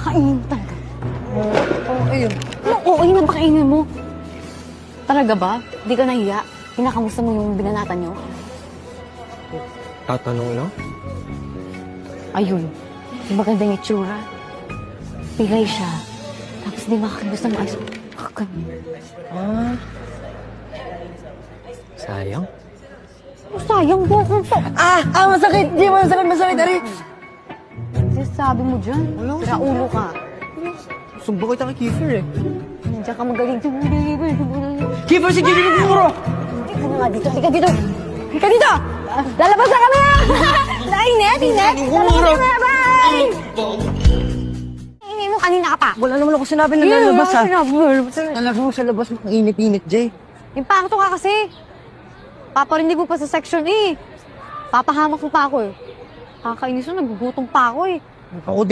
Kainin talaga. Oo, ayun. Ano, oo, yun ang pakainin mo. Talaga ba? Di ka nahiya? Pinakamusta mo yung binanatan niyo? Tatanong lang? Ayun. Yung magandang itsura. Pilay siya. Tapos di makakagos ng ayos. Kakanin. Ah. Sayang. Oh, sayang buko to. Masakit! Di, masakit, Ari! Sabi mo dyan. Sira ulo ka. Sumbo kita kay Kiefer eh. Nandiyan ka magaling. Kiefer, si Kiefer yung puro! Halika nga dito. Halika dito. Halika dito. Lalabas na kami. Inet. Lalabas na kami. Bye! Ingay mo kanina ka pa. Wala naman ako sinabi na lalabas ha. Sinabi mo. Talaga mo sa labas mo, init-init, Jay. Yung pangto ka kasi. Paparinig mo pa sa section E. Papahamak mo pa ako eh. Kakainis mo, nagugutom pa ako eh. Ako